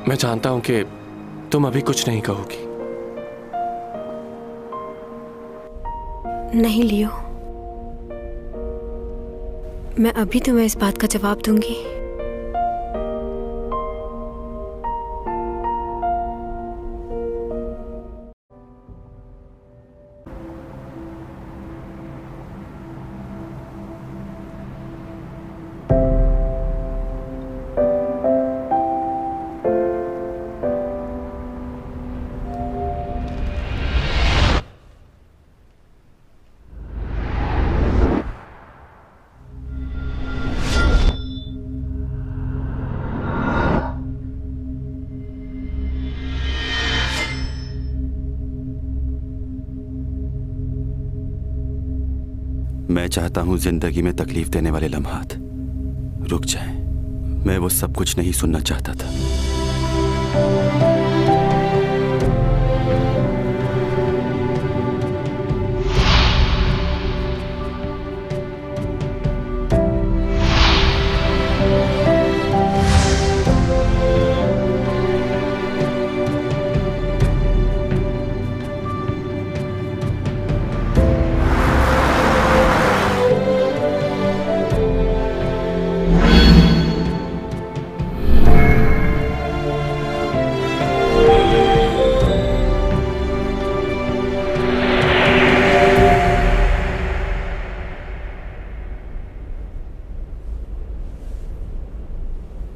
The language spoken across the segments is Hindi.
मैं जानता हूं कि तुम अभी कुछ नहीं कहोगी। नहीं लियो, मैं अभी तुम्हें इस बात का जवाब दूंगी। मैं चाहता हूं जिंदगी में तकलीफ देने वाले लम्हात रुक जाएं। मैं वो सब कुछ नहीं सुनना चाहता था।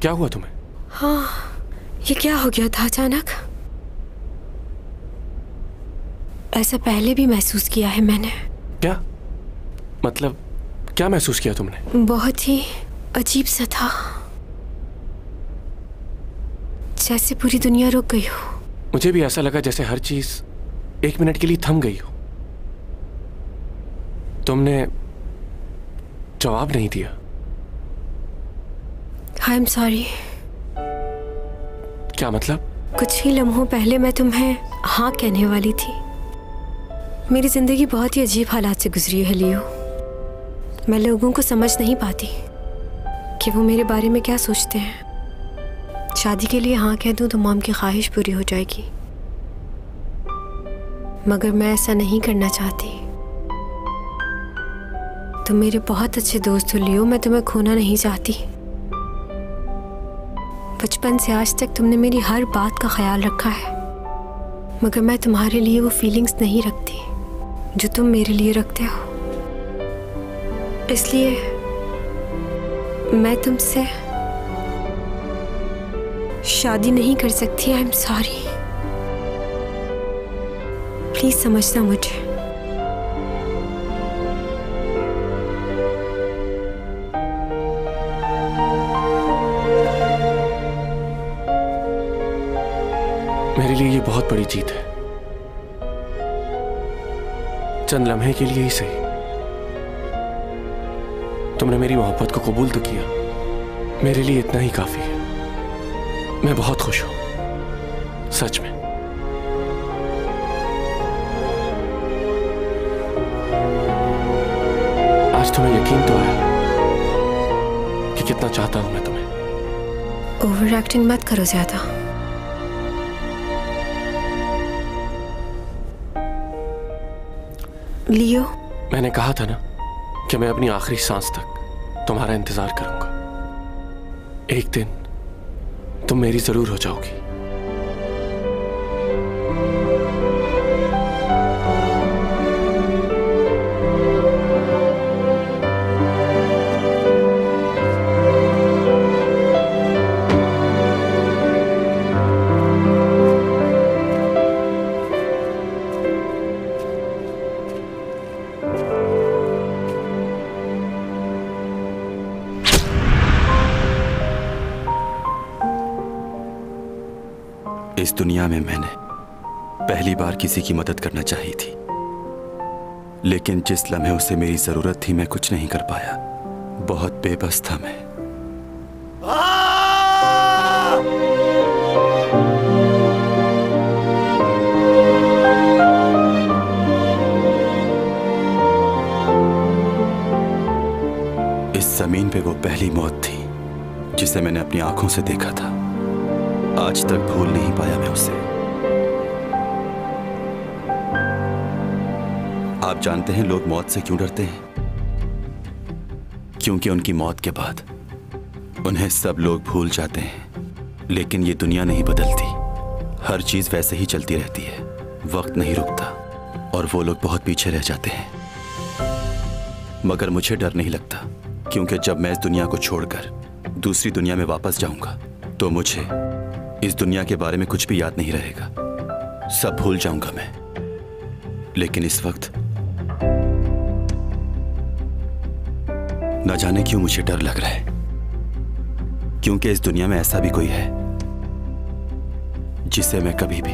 क्या हुआ तुम्हें? हाँ, ये क्या हो गया था अचानक? ऐसा पहले भी महसूस किया है मैंने। क्या मतलब, क्या महसूस किया तुमने? बहुत ही अजीब सा था, जैसे पूरी दुनिया रुक गई हो। मुझे भी ऐसा लगा जैसे हर चीज एक मिनट के लिए थम गई हो। तुमने जवाब नहीं दिया। I am sorry. क्या मतलब? कुछ ही लम्हों पहले मैं तुम्हें हाँ कहने वाली थी। मेरी जिंदगी बहुत ही अजीब हालात से गुजरी है लियो। मैं लोगों को समझ नहीं पाती कि वो मेरे बारे में क्या सोचते हैं। शादी के लिए हाँ कह दूं तो मॉम की ख्वाहिश पूरी हो जाएगी, मगर मैं ऐसा नहीं करना चाहती। तुम मेरे बहुत अच्छे दोस्त हो लियो, मैं तुम्हें खोना नहीं चाहती। बचपन से आज तक तुमने मेरी हर बात का ख्याल रखा है, मगर मैं तुम्हारे लिए वो फीलिंग्स नहीं रखती जो तुम मेरे लिए रखते हो। इसलिए मैं तुमसे शादी नहीं कर सकती। आई एम सॉरी, प्लीज समझना मुझे। मेरे लिए ये बहुत बड़ी जीत है। चंद लम्हे के लिए ही सही, तुमने मेरी मोहब्बत को कबूल तो किया। मेरे लिए इतना ही काफी है। मैं बहुत खुश हूं, सच में। आज तुम्हें यकीन तो आया कि कितना चाहता हूं मैं तुम्हें। ओवर एक्टिंग मत करो ज्यादा। लियो, मैंने कहा था ना कि मैं अपनी आखिरी सांस तक तुम्हारा इंतजार करूंगा। एक दिन तुम मेरी जरूर हो जाओगी। इस दुनिया में मैंने पहली बार किसी की मदद करना चाही थी, लेकिन जिस लम्हे उसे मेरी जरूरत थी मैं कुछ नहीं कर पाया। बहुत बेबस था मैं। इस जमीन पे वो पहली मौत थी जिसे मैंने अपनी आंखों से देखा था। आज तक भूल नहीं पाया मैं उसे। आप जानते हैं लोग मौत से क्यों डरते हैं? क्योंकि उनकी मौत के बाद उन्हें सब लोग भूल जाते हैं। लेकिन ये दुनिया नहीं बदलती, हर चीज वैसे ही चलती रहती है, वक्त नहीं रुकता और वो लोग बहुत पीछे रह जाते हैं। मगर मुझे डर नहीं लगता, क्योंकि जब मैं इस दुनिया को छोड़कर दूसरी दुनिया में वापस जाऊंगा तो मुझे इस दुनिया के बारे में कुछ भी याद नहीं रहेगा, सब भूल जाऊंगा मैं। लेकिन इस वक्त न जाने क्यों मुझे डर लग रहा है, क्योंकि इस दुनिया में ऐसा भी कोई है जिसे मैं कभी भी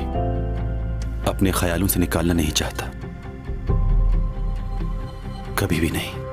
अपने ख्यालों से निकालना नहीं चाहता, कभी भी नहीं।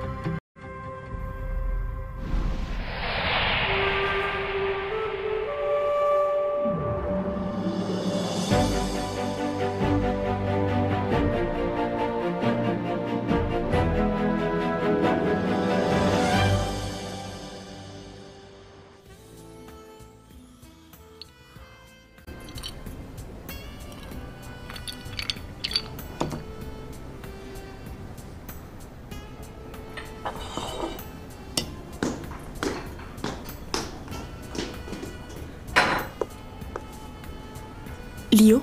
लियो,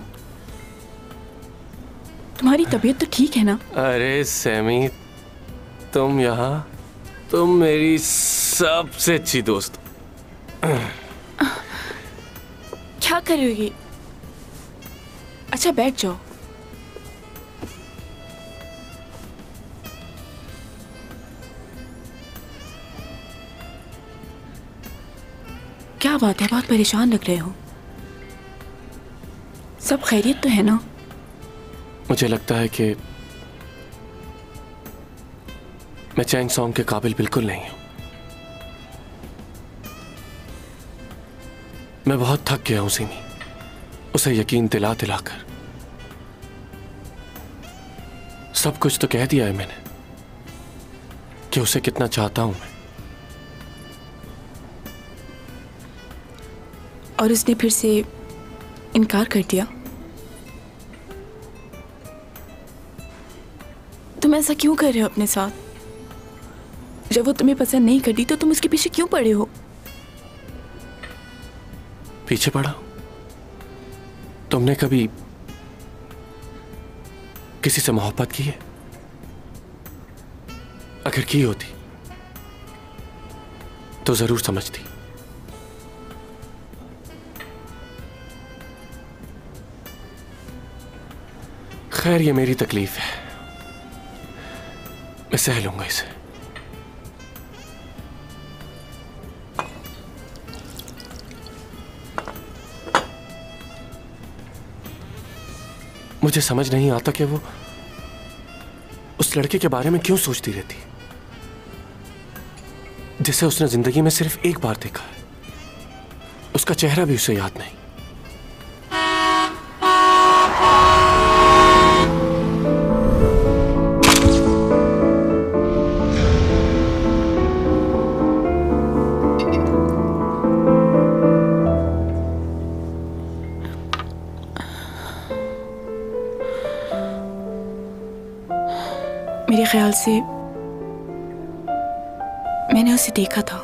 तुम्हारी तबीयत तो ठीक है ना? अरे सैमी, तुम यहाँ, तुम मेरी सबसे अच्छी दोस्त। क्या कर रही हो ये? अच्छा बैठ जाओ। क्या बात है, बहुत परेशान लग रहे हो। सब खैरियत तो है ना? मुझे लगता है कि मैं चैंग सॉन्ग के काबिल बिल्कुल नहीं हूं। मैं बहुत थक गया हूं सिमी, उसे यकीन दिला दिलाकर। सब कुछ तो कह दिया है मैंने कि उसे कितना चाहता हूं मैं। और उसने फिर से इनकार कर दिया? तुम ऐसा क्यों कर रहे हो अपने साथ? जब वो तुम्हें पसंद नहीं करती तो तुम उसके पीछे क्यों पड़े हो? पीछे पड़ा? तुमने कभी किसी से मोहब्बत की है? अगर की होती तो जरूर समझती। खैर, ये मेरी तकलीफ है, मैं सह लूंगा इसे। मुझे समझ नहीं आता कि वो उस लड़के के बारे में क्यों सोचती रहती, जिसे उसने जिंदगी में सिर्फ एक बार देखा है। उसका चेहरा भी उसे याद नहीं। मेरे ख्याल से मैंने उसे देखा था,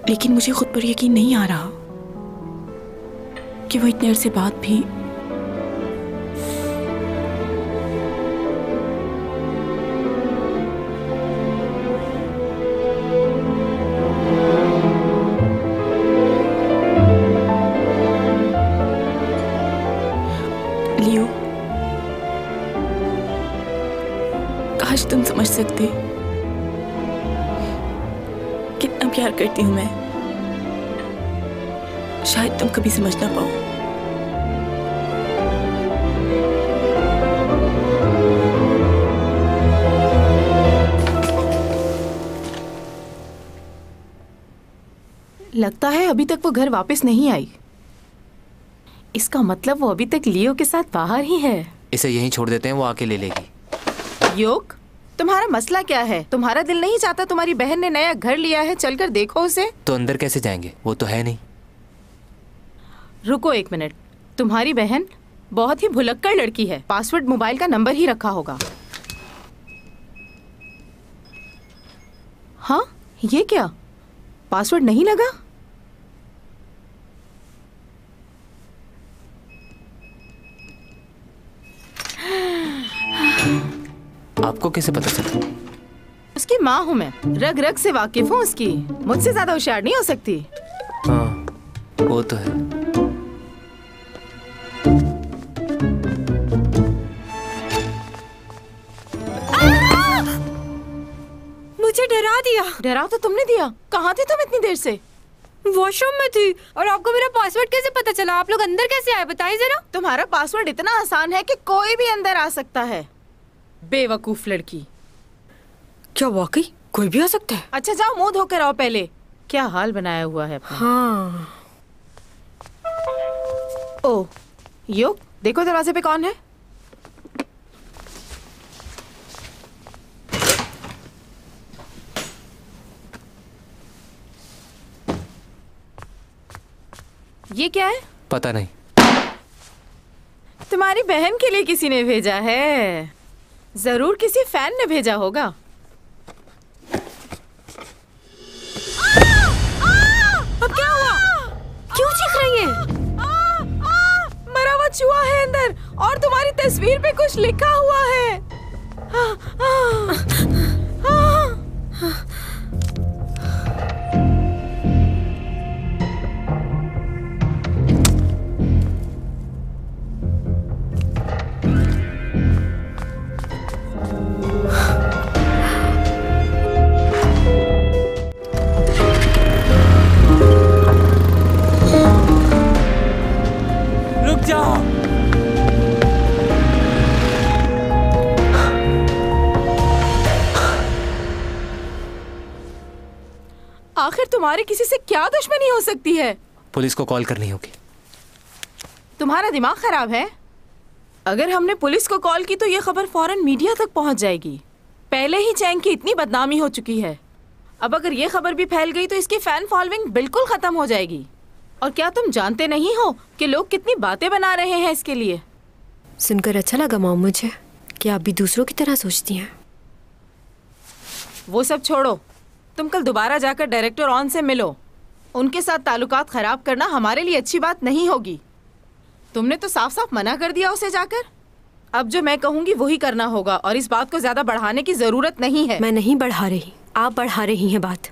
लेकिन मुझे खुद पर यकीन नहीं आ रहा कि वो इतने अरसे बाद भी लियो, काश तुम समझ सकते कितना प्यार करती हूं मैं। शायद तुम कभी समझ ना पाओ। लगता है अभी तक वो घर वापस नहीं आई। इसका मतलब वो अभी तक लियो के साथ बाहर ही है। इसे यहीं छोड़ देते हैं, वो आके ले लेगी। योग, तुम्हारा मसला क्या है? तुम्हारा दिल नहीं चाहता? तुम्हारी बहन ने नया घर लिया है, चलकर देखो उसे। तो अंदर कैसे जाएंगे? वो तो है नहीं। रुको एक मिनट, तुम्हारी बहन बहुत ही भुलक्कड़ लड़की है, पासवर्ड मोबाइल का नंबर ही रखा होगा। हाँ, ये क्या, पासवर्ड नहीं लगा? आपको कैसे पता चला? उसकी माँ हूँ मैं, रग रग से वाकिफ हूँ उसकी, मुझसे ज्यादा होशियार नहीं हो सकती। हाँ, वो तो है। मुझे डरा दिया। डरा तो तुमने दिया। कहाँ थे तुम इतनी देर से? वॉशरूम में थी। और आपको मेरा पासवर्ड कैसे पता चला? आप लोग अंदर कैसे आए, बताइए जरा। तुम्हारा पासवर्ड इतना आसान है कि कोई भी अंदर आ सकता है। बेवकूफ लड़की। क्या वाकई कोई भी आ सकता है? अच्छा जाओ मुंह धोकर आओ पहले। क्या हाल बनाया हुआ है अपना। हाँ। ओह, यो देखो दरवाजे पे कौन है? ये क्या है? पता नहीं। तुम्हारी बहन के लिए किसी ने भेजा है। जरूर किसी फैन ने भेजा होगा। अब क्या हुआ? क्यों चीख रही है? मरा हुआ चूहा है अंदर और तुम्हारी तस्वीर पे कुछ लिखा हुआ है। आखिर तुम्हारी किसी से क्या दुश्मनी हो सकती है? पुलिस को कॉल करनी होगी। तुम्हारा दिमाग खराब है? अगर हमने पुलिस को कॉल की तो ये खबर फौरन मीडिया तक पहुंच जाएगी। पहले ही चैंग की इतनी बदनामी हो चुकी है, अब अगर ये खबर भी फैल गई तो इसकी फैन फॉलोइंग बिल्कुल खत्म हो जाएगी। और क्या तुम जानते नहीं हो कि लोग कितनी बातें बना रहे हैं इसके लिए? सुनकर अच्छा लगा मॉम मुझे कि आप भी दूसरों की तरह सोचती हैं। वो सब छोड़ो, तुम कल दोबारा जाकर डायरेक्टर ऑन से मिलो। उनके साथ ताल्लुकात खराब करना हमारे लिए अच्छी बात नहीं होगी। तुमने तो साफ साफ मना कर दिया उसे जाकर। अब जो मैं कहूँगी वही करना होगा और इस बात को ज्यादा बढ़ाने की जरूरत नहीं है। मैं नहीं बढ़ा रही, आप बढ़ा रही हैं बात।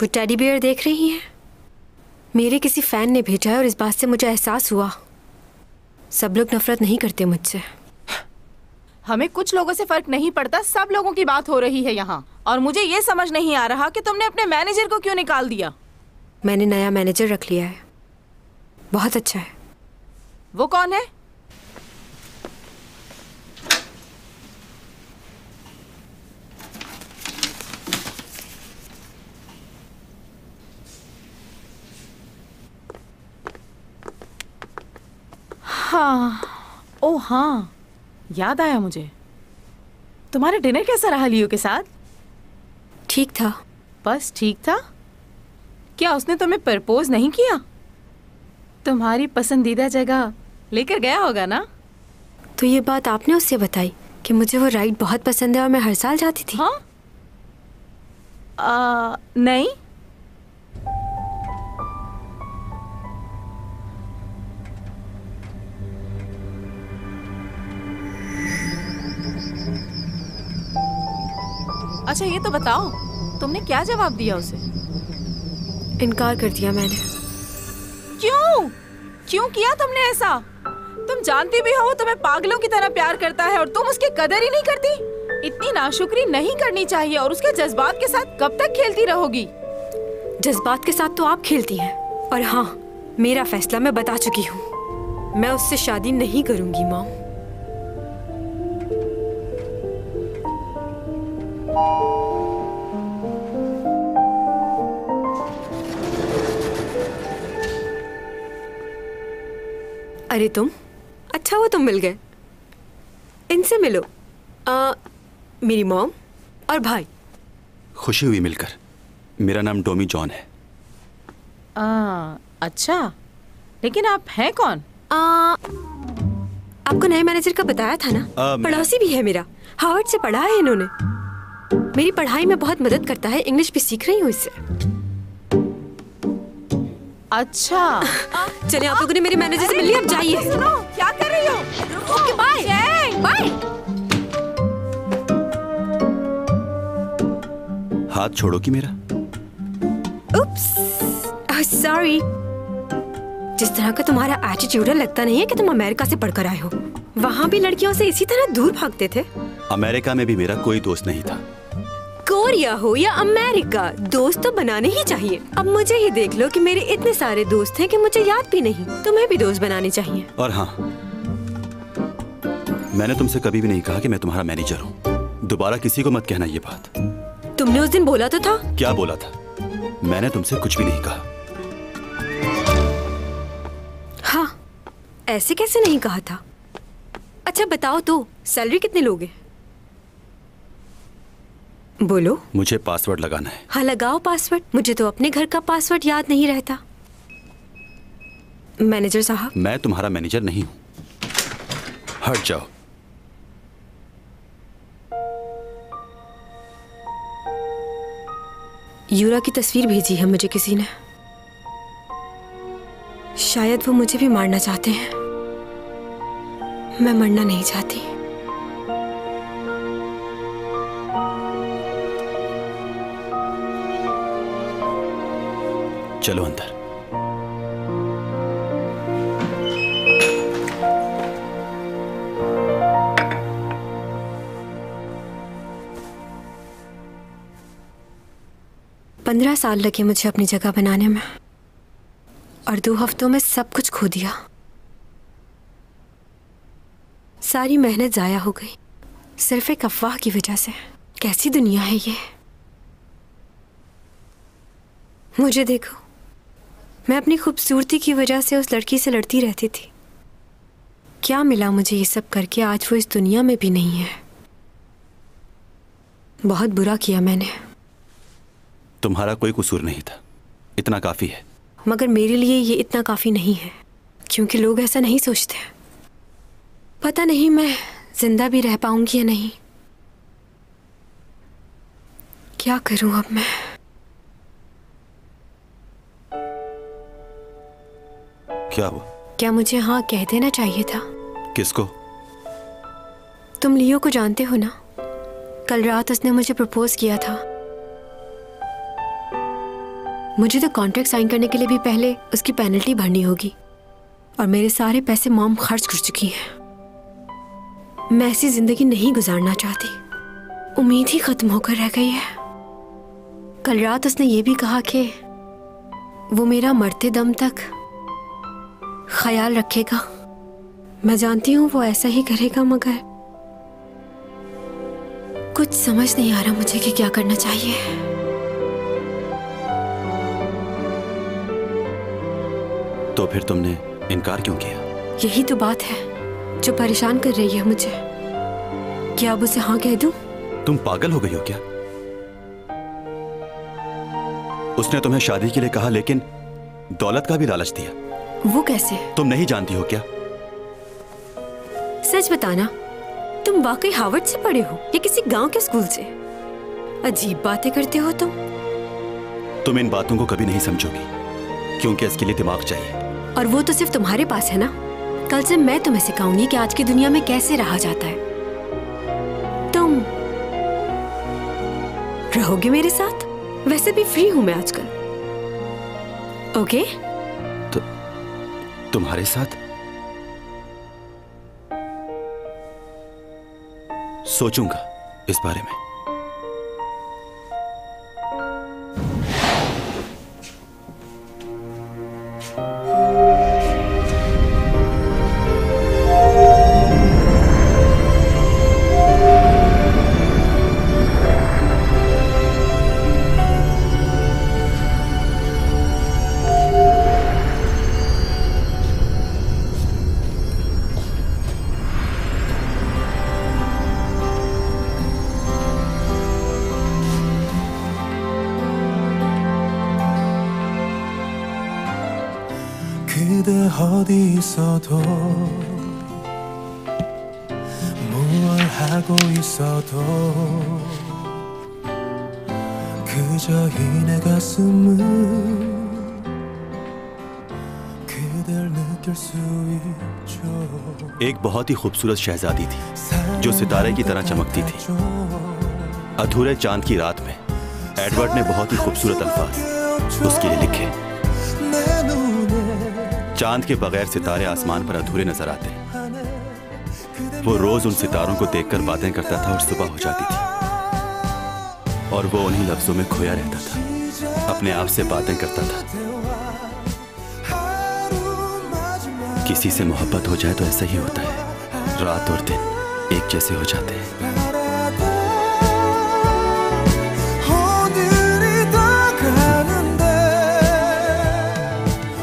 वो टेडी बियर देख रही हैं? मेरे किसी फैन ने भेजा है और इस बात से मुझे एहसास हुआ सब लोग नफरत नहीं करते मुझसे। हमें कुछ लोगों से फर्क नहीं पड़ता, सब लोगों की बात हो रही है यहाँ। और मुझे ये समझ नहीं आ रहा कि तुमने अपने मैनेजर को क्यों निकाल दिया। मैंने नया मैनेजर रख लिया है, बहुत अच्छा है। वो कौन है? हाँ, ओ हाँ, याद आया मुझे। तुम्हारा डिनर कैसा रहा लियो के साथ? ठीक था। बस ठीक था? क्या उसने तुम्हें प्रपोज नहीं किया? तुम्हारी पसंदीदा जगह लेकर गया होगा ना? तो ये बात आपने उससे बताई कि मुझे वो राइड बहुत पसंद है और मैं हर साल जाती थी? हाँ? नहीं। अच्छा ये तो बताओ, तुमने क्या जवाब दिया उसे? इनकार कर दिया मैंने। क्यों? क्यों किया तुमने ऐसा? तुम जानती भी हो वो तुम्हें पागलों की तरह प्यार करता है और तुम उसकी कदर ही नहीं करती। इतनी नाशुक्री नहीं करनी चाहिए। और उसके जज्बात के साथ कब तक खेलती रहोगी? जज्बात के साथ तो आप खेलती हैं। और हाँ, मेरा फैसला मैं बता चुकी हूँ, मैं उससे शादी नहीं करूंगी मॉम। अरे तुम, अच्छा हुआ तुम मिल गए। इनसे मिलो, मेरी मॉम और भाई। खुशी हुई मिलकर। मेरा नाम डोमी जॉन है। अच्छा, लेकिन आप हैं कौन? आपको नए मैनेजर का बताया था ना? पड़ोसी भी है मेरा, हार्वर्ड से पढ़ा है इन्होंने। मेरी पढ़ाई में बहुत मदद करता है, इंग्लिश भी सीख रही हूँ इससे। अच्छा। चलिए, आप लोगों ने मेरे मैनेजर से मिल लिया, अब जाइए। सुनो, क्या कर रही हो? Okay, bye bye. हाथ छोड़ोगी मेरा? Oops, sorry. जिस तरह का तुम्हारा एटीट्यूड है, लगता नहीं है कि तुम अमेरिका से पढ़कर आए हो। वहाँ भी लड़कियों से इसी तरह दूर भागते थे। अमेरिका में भी मेरा कोई दोस्त नहीं था। कोरिया हो या अमेरिका, दोस्त तो बनाने ही चाहिए। अब मुझे ही देख लो कि मेरे इतने सारे दोस्त हैं कि मुझे याद भी नहीं। तुम्हें भी दोस्त बनाने चाहिए। और हाँ, मैंने तुमसे कभी भी नहीं कहा कि मैं तुम्हारा मैनेजर हूँ। दोबारा किसी को मत कहना ये बात। तुमने उस दिन बोला तो था। क्या बोला था? मैंने तुमसे कुछ भी नहीं कहा। हाँ, ऐसे कैसे नहीं कहा था? अच्छा बताओ तो, सैलरी कितने लोगे? बोलो। मुझे पासवर्ड लगाना है। हाँ, लगाओ पासवर्ड। मुझे तो अपने घर का पासवर्ड याद नहीं रहता। मैनेजर साहब, मैं तुम्हारा मैनेजर नहीं हूँ, हट जाओ। यूरा की तस्वीर भेजी है मुझे किसी ने। शायद वो मुझे भी मारना चाहते हैं। मैं मरना नहीं चाहती। चलो अंदर। पंद्रह साल लगे मुझे अपनी जगह बनाने में, और 2 हफ्तों में सब कुछ खो दिया। सारी मेहनत जाया हो गई, सिर्फ एक अफवाह की वजह से। कैसी दुनिया है ये। मुझे देखो, मैं अपनी खूबसूरती की वजह से उस लड़की से लड़ती रहती थी। क्या मिला मुझे ये सब करके? आज वो इस दुनिया में भी नहीं है। बहुत बुरा किया मैंने। तुम्हारा कोई कसूर नहीं था, इतना काफी है। मगर मेरे लिए ये इतना काफी नहीं है, क्योंकि लोग ऐसा नहीं सोचते। पता नहीं मैं जिंदा भी रह पाऊंगी या नहीं। क्या करूं अब मैं? क्या हुआ? क्या मुझे हाँ कह देना चाहिए था? किसको? तुम लियो को जानते हो ना? कल रात उसने मुझे प्रपोज किया था। मुझे तो कॉन्ट्रैक्ट साइन करने के लिए भी पहले उसकी पेनल्टी भरनी होगी, और मेरे सारे पैसे मॉम खर्च कर चुकी है। मैं ऐसी जिंदगी नहीं गुजारना चाहती। उम्मीद ही खत्म होकर रह गई है। कल रात उसने ये भी कहा कि वो मेरा मरते दम तक ख्याल रखेगा। मैं जानती हूँ वो ऐसा ही करेगा, मगर कुछ समझ नहीं आ रहा मुझे कि क्या करना चाहिए। तो फिर तुमने इनकार क्यों किया? यही तो बात है जो परेशान कर रही है मुझे। क्या अब उसे हाँ कह दूं? तुम पागल हो गई हो क्या? उसने तुम्हें शादी के लिए कहा, लेकिन दौलत का भी लालच दिया। वो कैसे? तुम नहीं जानती हो क्या? सच बताना, तुम वाकई हार्वर्ड से पढ़े हो या किसी गांव के स्कूल से? अजीब बातें करते हो तुम। तुम इन बातों को कभी नहीं समझोगी, क्योंकि इसके लिए दिमाग चाहिए। और वो तो सिर्फ तुम्हारे पास है ना। कल से मैं तुम्हें सिखाऊंगी कि आज की दुनिया में कैसे रहा जाता है। तुम रहोगे मेरे साथ? वैसे भी फ्री हूं मैं आजकल। ओके? तो तुम्हारे साथ? सोचूंगा इस बारे में। 그대 어디 있어도 뭘 하고 있어도 그저 이 내 가슴은 그댈 느낄 수 있죠. एक बहुत ही खूबसूरत शहजादी थी जो सितारे की तरह चमकती थी। अधूरे चांद की रात में एडवर्ड ने बहुत ही खूबसूरत अल्फाज उसके लिए लिखे। चांद के बगैर सितारे आसमान पर अधूरे नजर आते। वो रोज उन सितारों को देखकर बातें करता था और सुबह हो जाती थी और वो उन्हीं लफ्जों में खोया रहता था, अपने आप से बातें करता था। किसी से मोहब्बत हो जाए तो ऐसा ही होता है, रात और दिन एक जैसे हो जाते हैं।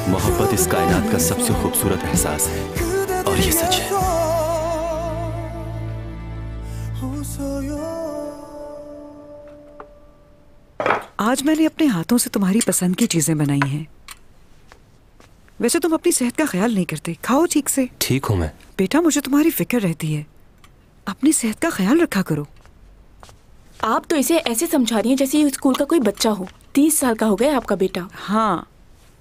मोहब्बत इस कायनात का सबसे खूबसूरत एहसास है और ये सच है। आज मैंने अपने हाथों से तुम्हारी पसंद की चीजें बनाई हैं। वैसे तुम अपनी सेहत का ख्याल नहीं करते, खाओ ठीक से। ठीक हूँ मैं। बेटा मुझे तुम्हारी फिक्र रहती है, अपनी सेहत का ख्याल रखा करो। आप तो इसे ऐसे समझा रही हैं जैसे ये स्कूल का कोई बच्चा हो। 30 साल का हो गया आपका बेटा। हाँ,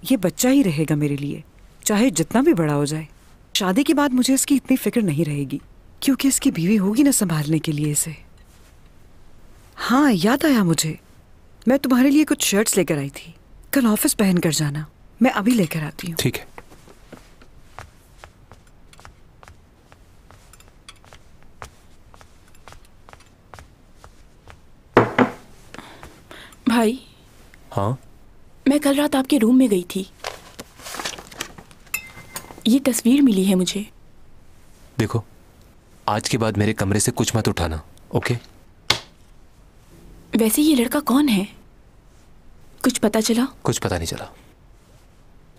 ये बच्चा ही रहेगा मेरे लिए, चाहे जितना भी बड़ा हो जाए। शादी के बाद मुझे इसकी इतनी फिक्र नहीं रहेगी क्योंकि इसकी बीवी होगी ना संभालने के लिए इसे। हाँ, याद आया मुझे, मैं तुम्हारे लिए कुछ शर्ट्स लेकर आई थी, कल ऑफिस पहन कर जाना। मैं अभी लेकर आती हूँ। ठीक है। भाई। हाँ? मैं कल रात आपके रूम में गई थी, ये तस्वीर मिली है मुझे। देखो, आज के बाद मेरे कमरे से कुछ मत उठाना, ओके? वैसे ये लड़का कौन है, कुछ पता चला? कुछ पता नहीं चला।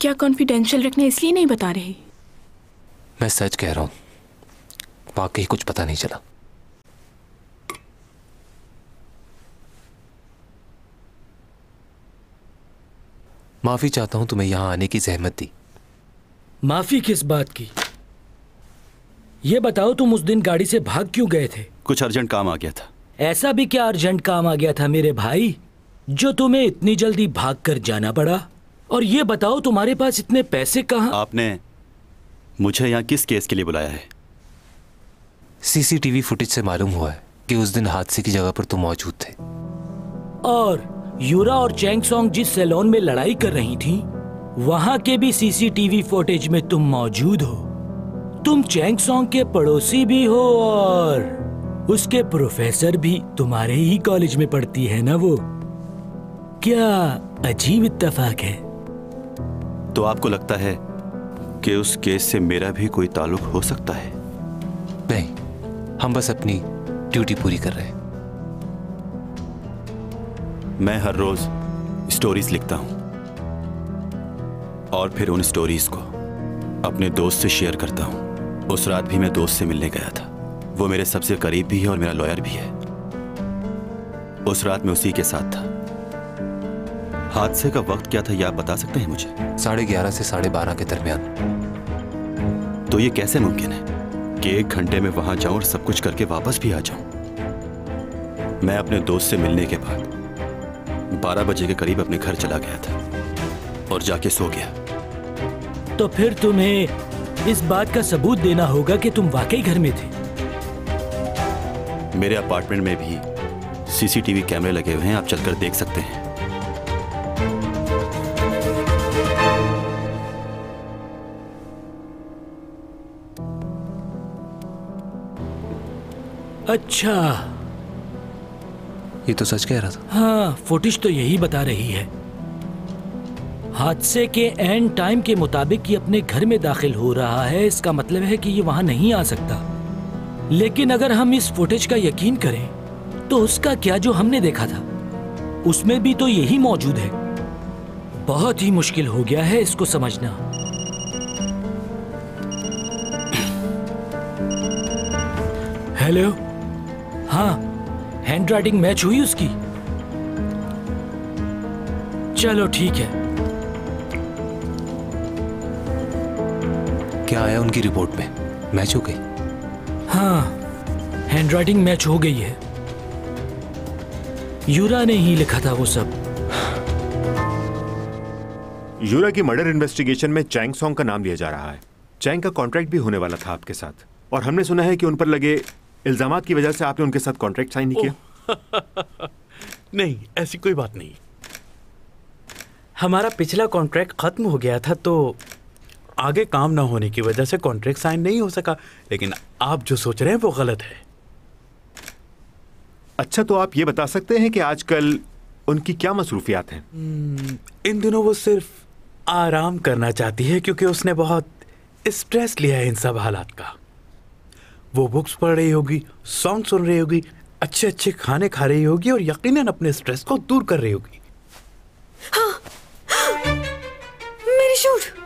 क्या कॉन्फिडेंशियल रखना इसलिए नहीं बता रहे? मैं सच कह रहा हूं, वाकई कुछ पता नहीं चला। माफी चाहता हूं तुम्हें यहां आने की जहमत दी। माफी किस बात की? ये बताओ, तुम उस दिन गाड़ी से भाग क्यों गए थे? कुछ अर्जेंट काम आ गया था। ऐसा भी क्या अर्जेंट काम आ गया था मेरे भाई, जो तुम्हें इतनी जल्दी भाग कर जाना पड़ा? और ये बताओ, तुम्हारे पास इतने पैसे कहाँ? आपने मुझे यहाँ किस केस के लिए बुलाया है? सीसीटीवी फुटेज से मालूम हुआ है कि उस दिन हादसे की जगह पर तुम मौजूद थे। और यूरा और चैंग सॉन्ग जिस सैलून में लड़ाई कर रही थी, वहां के भी सीसीटीवी फुटेज में तुम मौजूद हो। तुम चैंग सॉन्ग के पड़ोसी भी हो और उसके प्रोफेसर भी तुम्हारे ही कॉलेज में पढ़ती है ना वो। क्या अजीब इत्तेफाक है। तो आपको लगता है कि उस केस से मेरा भी कोई ताल्लुक हो सकता है? नहीं, हम बस अपनी ड्यूटी पूरी कर रहे हैं। मैं हर रोज स्टोरीज लिखता हूं और फिर उन स्टोरीज को अपने दोस्त से शेयर करता हूं। उस रात भी मैं दोस्त से मिलने गया था। वो मेरे सबसे करीब भी है और मेरा लॉयर भी है। उस रात मैं उसी के साथ था। हादसे का वक्त क्या था, यह आप बता सकते हैं मुझे? 11:30 से 12:30 के दरमियान। तो ये कैसे मुमकिन है कि 1 घंटे में वहां जाऊं और सब कुछ करके वापस भी आ जाऊं? मैं अपने दोस्त से मिलने के बाद 12 बजे के करीब अपने घर चला गया था और जाके सो गया। तो फिर तुम्हें इस बात का सबूत देना होगा कि तुम वाकई घर में थे। मेरे अपार्टमेंट में भी सीसीटीवी कैमरे लगे हुए हैं, आप चलकर देख सकते हैं। अच्छा, ये तो सच कह रहा था। हाँ, फुटेज तो यही बता रही है। हादसे के एंड टाइम के मुताबिक ये अपने घर में दाखिल हो रहा है, इसका मतलब है कि ये वहां नहीं आ सकता। लेकिन अगर हम इस फुटेज का यकीन करें तो उसका क्या जो हमने देखा था उसमें भी तो यही मौजूद है। बहुत ही मुश्किल हो गया है इसको समझना। हेलो, हाँ, हैंड राइटिंग मैच हुई उसकी? चलो ठीक है। क्या आया उनकी रिपोर्ट में? मैच हो गई? हाँ, हैंडराइटिंग मैच हो गई है। यूरा ने ही लिखा था वो सब। यूरा की मर्डर इन्वेस्टिगेशन में चैंग सॉन्ग का नाम लिया जा रहा है। चैंग का कॉन्ट्रैक्ट भी होने वाला था आपके साथ, और हमने सुना है कि उन पर लगे इल्जामात की वजह से आपने उनके साथ कॉन्ट्रैक्ट साइन नहीं किया। नहीं, ऐसी कोई बात नहीं। हमारा पिछला कॉन्ट्रैक्ट खत्म हो गया था, तो आगे काम ना होने की वजह से कॉन्ट्रैक्ट साइन नहीं हो सका। लेकिन आप जो सोच रहे हैं वो गलत है। अच्छा, तो आप ये बता सकते हैं कि आजकल उनकी क्या मसरूफियात हैं? इन दिनों वो सिर्फ आराम करना चाहती है, क्योंकि उसने बहुत स्ट्रेस लिया है इन सब हालात का। वो बुक्स पढ़ रही होगी, सॉन्ग सुन रही होगी, अच्छे अच्छे खाने खा रही होगी और यकीनन अपने स्ट्रेस को दूर कर रही होगी। हाँ, मेरी शूट।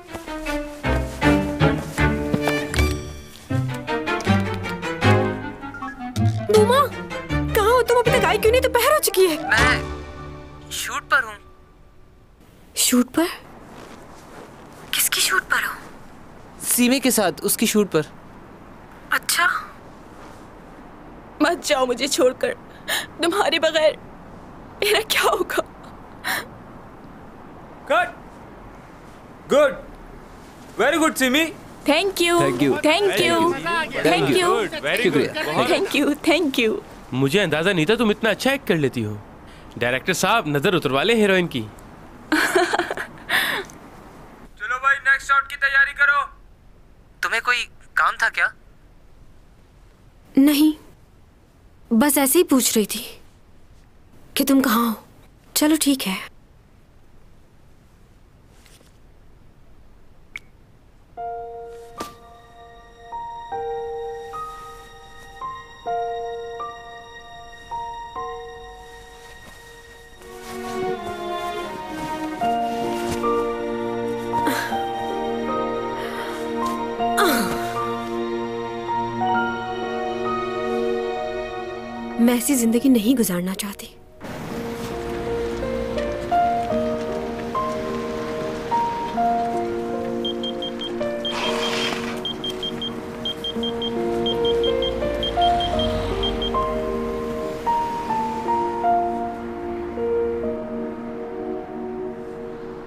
बुमा, कहाँ हो तुम? अभी तक आई क्यों नहीं? दोपहर हो चुकी है। मैं शूट पर हूँ। शूट पर? किसकी शूट पर हो? सीमे के साथ, उसकी शूट पर। अच्छा। मत जाओ मुझे छोड़कर। तुम्हारे बगैर मेरा क्या होगा? Good, good, very good Simi. Thank you, thank you, thank you, thank you, thank you, thank you. मुझे अंदाजा नहीं था तुम इतना अच्छा एक्ट कर लेती हो। डायरेक्टर साहब, नजर उतरवा ले हीरोइन की। चलो भाई, नेक्स्ट शॉट की तैयारी करो। तुम्हें कोई काम था क्या? नहीं, बस ऐसे ही पूछ रही थी कि तुम कहाँ हो। चलो ठीक है। मैं ऐसी जिंदगी नहीं गुजारना चाहती।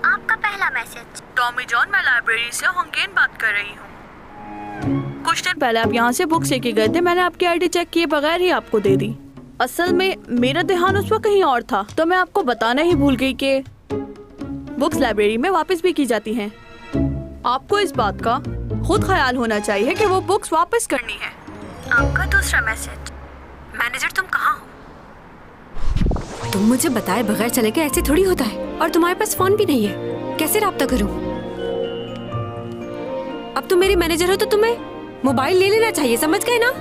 आपका पहला मैसेज। टॉमी जॉन, मैं लाइब्रेरी से होंगकेन बात कर रही हूँ। कुछ दिन पहले आप यहाँ से बुक्स लेके गए थे। मैंने आपकी आईडी चेक किए बगैर ही आपको दे दी। असल में मेरा ध्यान उस वक्त कहीं और था, तो मैं आपको बताना ही भूल गई कि बुक्स लाइब्रेरी में वापस भी की जाती हैं। आपको इस बात का खुद ख्याल होना चाहिए कि वो बुक्स वापस करनी है। आपका दूसरा मैसेज। मैनेजर, तुम कहाँ हो? तुम मुझे बताए बगैर चले गए, ऐसे थोड़ी होता है। और तुम्हारे पास फोन भी नहीं है, कैसे राब्ता करूं? अब तुम मेरी मैनेजर हो तो तुम्हें मोबाइल ले लेना चाहिए, समझ गए ना?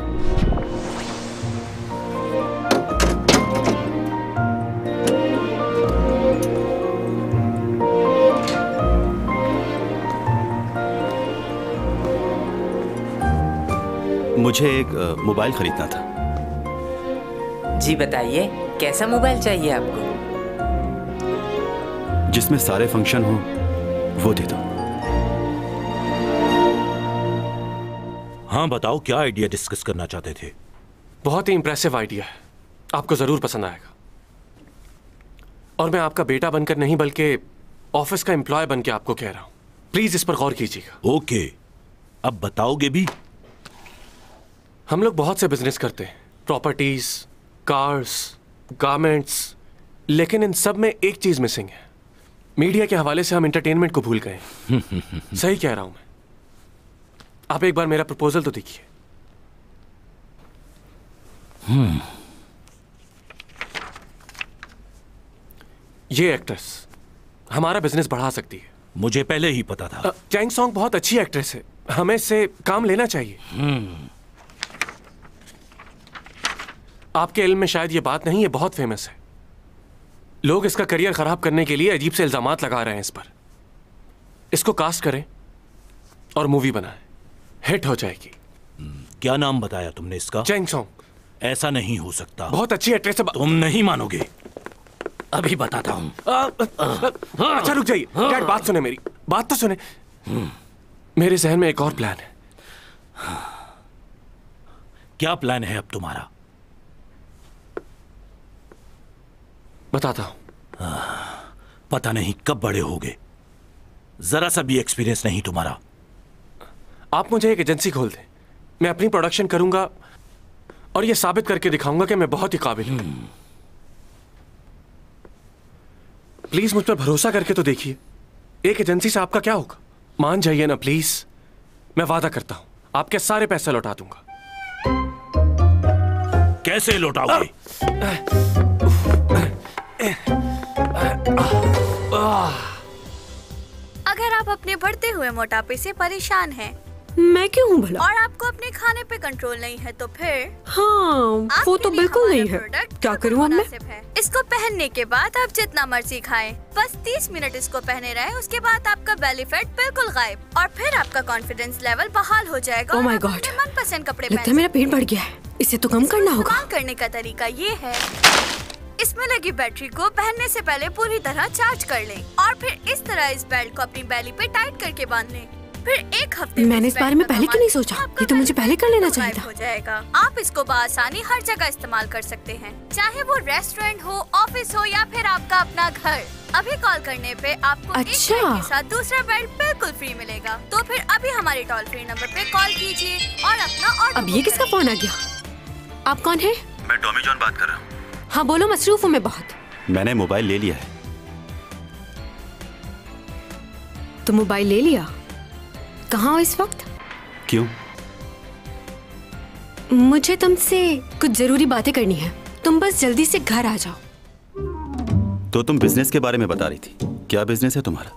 मुझे एक मोबाइल खरीदना था। जी बताइए, कैसा मोबाइल चाहिए आपको? जिसमें सारे फंक्शन हो वो दे दो। हाँ बताओ, क्या आइडिया डिस्कस करना चाहते थे? बहुत ही इंप्रेसिव आइडिया है, आपको जरूर पसंद आएगा। और मैं आपका बेटा बनकर नहीं बल्कि ऑफिस का एम्प्लॉय बनकर आपको कह रहा हूं, प्लीज इस पर गौर कीजिएगा। ओके, अब बताओगे भी? हम लोग बहुत से बिजनेस करते हैं, प्रॉपर्टीज, कार्स, गारमेंट्स, लेकिन इन सब में एक चीज मिसिंग है। मीडिया के हवाले से हम एंटरटेनमेंट को भूल गए। सही कह रहा हूं मैं। आप एक बार मेरा प्रपोजल तो देखिए। ये एक्ट्रेस हमारा बिजनेस बढ़ा सकती है। मुझे पहले ही पता था। चैंग सॉन्ग बहुत अच्छी एक्ट्रेस है, हमें इससे काम लेना चाहिए। आपके इल्म में शायद ये बात नहीं है, बहुत फेमस है। लोग इसका करियर खराब करने के लिए अजीब से इल्जामात लगा रहे हैं इस पर। इसको कास्ट करें और मूवी बनाएं, हिट हो जाएगी। क्या नाम बताया तुमने इसका? Chang Song. ऐसा नहीं हो सकता। बहुत अच्छी एक्ट्रेस है। तुम नहीं मानोगे, अभी बताता हूं। अच्छा रुक जाइए, डैड बात सुने, मेरी बात तो सुने। मेरे जहन में एक और प्लान है। क्या प्लान है अब तुम्हारा? बताता हूं। पता नहीं कब बड़े होगे, जरा सा भी एक्सपीरियंस नहीं तुम्हारा। आप मुझे एक एजेंसी खोल दें, मैं अपनी प्रोडक्शन करूंगा और ये साबित करके दिखाऊंगा कि मैं बहुत ही काबिल हूं। प्लीज मुझ पर भरोसा करके तो देखिए। एक एजेंसी से आपका क्या होगा? मान जाइए ना प्लीज। मैं वादा करता हूं आपके सारे पैसे लौटा दूंगा। कैसे लौटाओगे? अगर आप अपने बढ़ते हुए मोटापे से परेशान हैं, मैं क्यों हूँ भला? और आपको अपने खाने पे कंट्रोल नहीं है तो फिर हाँ, वो तो बिल्कुल नहीं है। क्या करूँ अब मैं? इसको पहनने के बाद आप जितना मर्जी खाएं, बस 30 मिनट इसको पहने रहे, उसके बाद आपका बेली फैट बिल्कुल गायब और फिर आपका कॉन्फिडेंस लेवल बहाल हो जाएगा। Oh my God! मनपसंद कपड़े लगता है मेरा पेट बढ़ गया है, इसे तो कम करना होगा। करने का तरीका ये है, इसमें लगी बैटरी को पहनने से पहले पूरी तरह चार्ज कर लें और फिर इस तरह इस बेल्ट को अपनी बेली पे टाइट करके बांध लें। फिर एक हफ्ते मैंने इस बारे में पहले क्यों नहीं सोचा? ये तो मुझे पहले कर लेना चाहिए था। हो जाएगा। आप इसको बआसानी हर जगह इस्तेमाल कर सकते हैं, चाहे वो रेस्टोरेंट हो, ऑफिस हो या फिर आपका अपना घर। अभी कॉल करने पे आपको एक बेल्ट के साथ दूसरा बेल्ट बिल्कुल फ्री मिलेगा। तो फिर अभी हमारे टोल फ्री नंबर पे कॉल कीजिए और अपना ऑर्डर। अब ये किसका फोन आ गया? आप कौन है? मैं टॉमी जॉन बात कर रहा हूँ। हाँ बोलो, मसरूफ हूँ मैं बहुत। मैंने मोबाइल ले लिया है। तो मोबाइल ले लिया? कहाँ हो इस वक्त? क्यों? मुझे तुमसे कुछ जरूरी बातें करनी है, तुम बस जल्दी से घर आ जाओ। तो तुम बिजनेस के बारे में बता रही थी, क्या बिजनेस है तुम्हारा?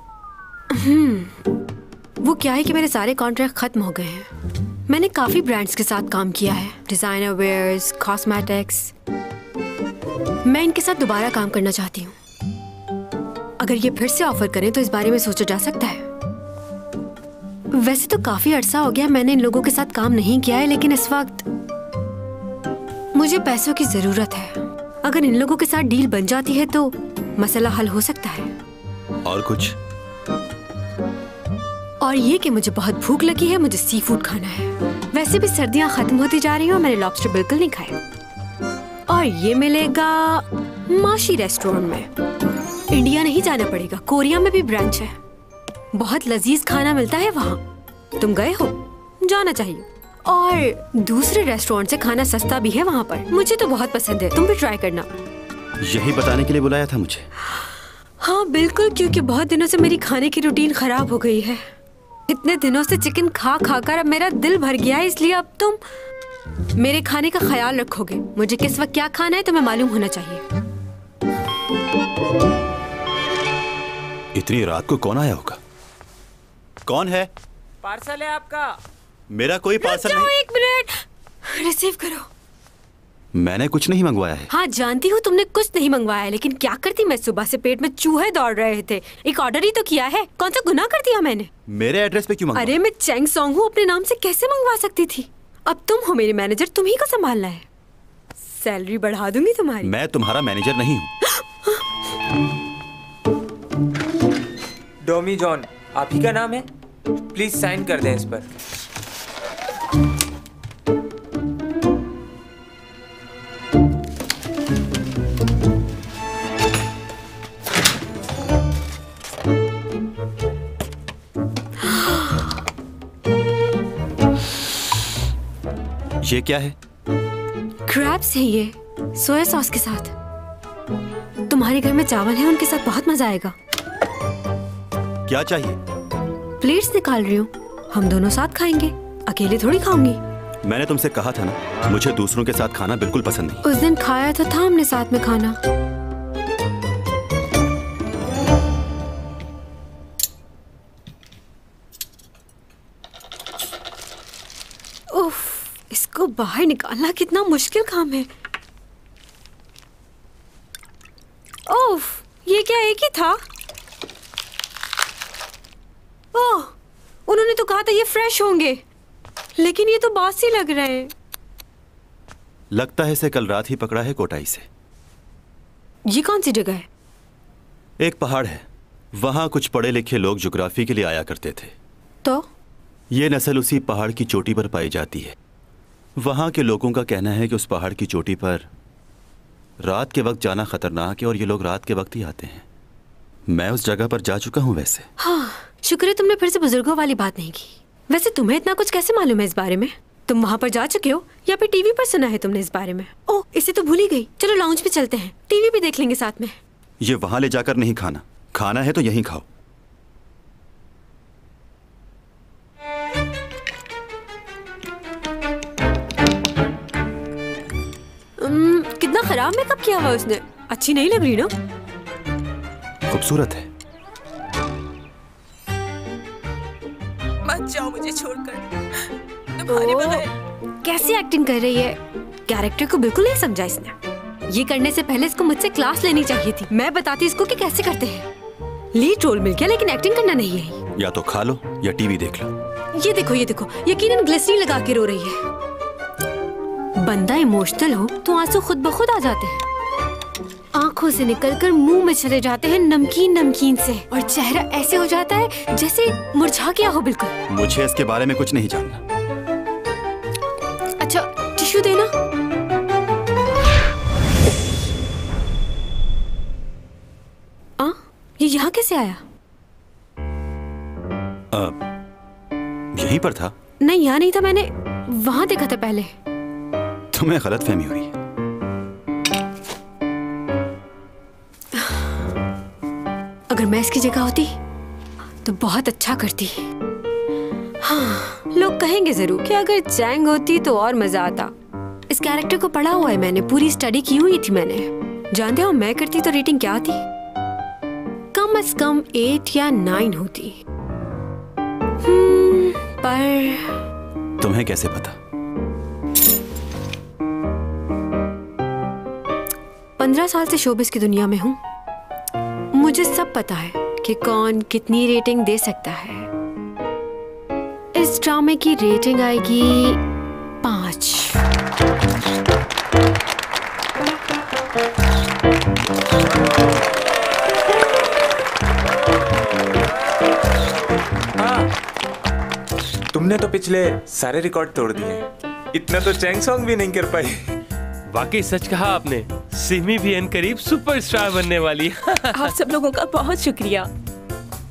वो क्या है कि मेरे सारे कॉन्ट्रैक्ट खत्म हो गए हैं। मैंने काफी ब्रांड्स के साथ काम किया है, डिजाइनर वेयर्स, कॉस्मेटिक्स। मैं इनके साथ दोबारा काम करना चाहती हूँ। अगर ये फिर से ऑफर करें तो इस बारे में सोचा जा सकता है। वैसे तो काफी अरसा हो गया मैंने इन लोगों के साथ काम नहीं किया है, लेकिन इस वक्त मुझे पैसों की जरूरत है। अगर इन लोगों के साथ डील बन जाती है तो मसला हल हो सकता है। और कुछ? और ये कि मुझे बहुत भूख लगी है, मुझे सी फूड खाना है। वैसे भी सर्दियां खत्म होती जा रही हैं और मैंने लॉबस्टर बिल्कुल नहीं खाया। और ये मिलेगा माशी रेस्टोरेंट में। इंडिया नहीं जाना पड़ेगा, कोरिया में भी ब्रांच है। बहुत लजीज खाना मिलता है वहाँ। तुम गए हो? जाना चाहिए। और दूसरे रेस्टोरेंट से खाना सस्ता भी है वहाँ पर। मुझे तो बहुत पसंद है, तुम भी ट्राई करना। यही बताने के लिए बुलाया था मुझे? हाँ बिल्कुल, क्योंकि बहुत दिनों से मेरी खाने की रूटीन खराब हो गई है। इतने दिनों से चिकन खा खा कर अब मेरा दिल भर गया है, इसलिए अब तुम मेरे खाने का ख्याल रखोगे। मुझे किस वक्त क्या खाना है तुम्हें मालूम होना चाहिए। इतनी रात को कौन आया होगा? कौन है? पार्सल है आपका। मेरा कोई पार्सल नहीं। एक मिनट, रिसीव करो। मैंने कुछ नहीं मंगवाया है। हाँ जानती हूँ तुमने कुछ नहीं मंगवाया है, लेकिन क्या करती मैं? सुबह से पेट में चूहे दौड़ रहे थे, एक ऑर्डर ही तो किया है। कौन सा गुनाह कर दिया मैंने? मेरे एड्रेस पे क्यों मंगवा? अरे मैं चैंग सॉन्ग हूँ, अपने नाम से कैसे मंगवा सकती थी? अब तुम हो मेरे मैनेजर, तुम ही को संभालना है। सैलरी बढ़ा दूंगी तुम्हारी। मैं तुम्हारा मैनेजर नहीं हूँ। टॉमी जॉन आप ही का नाम है? प्लीज साइन कर दें इस पर। ये क्या है? क्रैब्स है ये, सोया सॉस के साथ। तुम्हारे घर में चावल है, उनके साथ बहुत मजा आएगा। क्या चाहिए? प्लेट्स निकाल रही हूँ, हम दोनों साथ खाएंगे, अकेले थोड़ी खाऊंगी। मैंने तुमसे कहा था ना, मुझे दूसरों के साथ खाना बिल्कुल पसंद नहीं। उस दिन खाया तो था हमने साथ में खाना। उफ, इसको बाहर निकालना कितना मुश्किल काम है। उफ, ये क्या एक ही था? ओह, उन्होंने तो कहा था ये फ्रेश होंगे, लेकिन ये तो बासी लग रहे हैं। लगता है इसे कल रात ही पकड़ा है कोटाई से। ये कौन सी जगह है? एक पहाड़ है, वहां कुछ पढ़े लिखे लोग ज्योग्राफी के लिए आया करते थे। तो ये नस्ल उसी पहाड़ की चोटी पर पाई जाती है। वहाँ के लोगों का कहना है कि उस पहाड़ की चोटी पर रात के वक्त जाना खतरनाक है और ये लोग रात के वक्त ही आते हैं। मैं उस जगह पर जा चुका हूँ वैसे। हाँ, शुक्र है तुमने फिर से बुजुर्गों वाली बात नहीं की। वैसे तुम्हें इतना कुछ कैसे मालूम है इस बारे में? तुम वहाँ पर जा चुके हो या फिर टीवी पर सुना है तुमने इस बारे में? ओह, इसे तो भूल ही गई। चलो लाउंज पे चलते हैं, टीवी भी देख लेंगे साथ में। ये वहाँ ले जाकर नहीं खाना, खाना है तो यहीं खाओ। कितना खराब मेकअप किया हुआ उसने। अच्छी नहीं लग रही ना? खूबसूरत है। मत जाओ मुझे छोड़कर, तुम्हारे बगैर। कैसी एक्टिंग कर रही है, कैरेक्टर को बिल्कुल नहीं समझा इसने। ये करने से पहले इसको मुझसे क्लास लेनी चाहिए थी। मैं बताती इसको कि कैसे करते हैं। लीड रोल मिल गया लेकिन एक्टिंग करना नहीं है। या तो खा लो या टीवी देख लो। ये देखो, ये देखो, यकीनन ग्लिसरीन लगा के रो रही है। बंदा इमोशनल हो तो आंसू खुद ब खुद आ जाते हैं। आंखों से निकलकर मुंह में चले जाते हैं नमकीन नमकीन से, और चेहरा ऐसे हो जाता है जैसे मुरझा गया हो बिल्कुल। मुझे इसके बारे में कुछ नहीं जानना। अच्छा, टिश्यू देना। ये यहाँ कैसे आया? यहीं पर था। नहीं, यहाँ नहीं था, मैंने वहाँ देखा था पहले। तुम्हें गलतफहमी हुई है। अगर मैं इसकी जगह होती तो बहुत अच्छा करती। हाँ, लोग कहेंगे जरूर कि अगर चैंग होती तो और मजा आता। इस कैरेक्टर को पढ़ा हुआ है मैंने, पूरी स्टडी की हुई थी मैंने। जानते हो मैं करती तो रेटिंग क्या आती? कम से कम 8 या 9 होती। पर तुम्हें कैसे पता? 15 साल से शोबिस की दुनिया में हूँ। मुझे सब पता है कि कौन कितनी रेटिंग दे सकता है। इस ड्रामे की रेटिंग आएगी 5। तुमने तो पिछले सारे रिकॉर्ड तोड़ दिए। इतना तो चैंग सॉन्ग भी नहीं कर पाई। वाकई सच कहा आपने, सिमी भी अनकरीब सुपरस्टार बनने वाली। आप सब लोगों का बहुत शुक्रिया।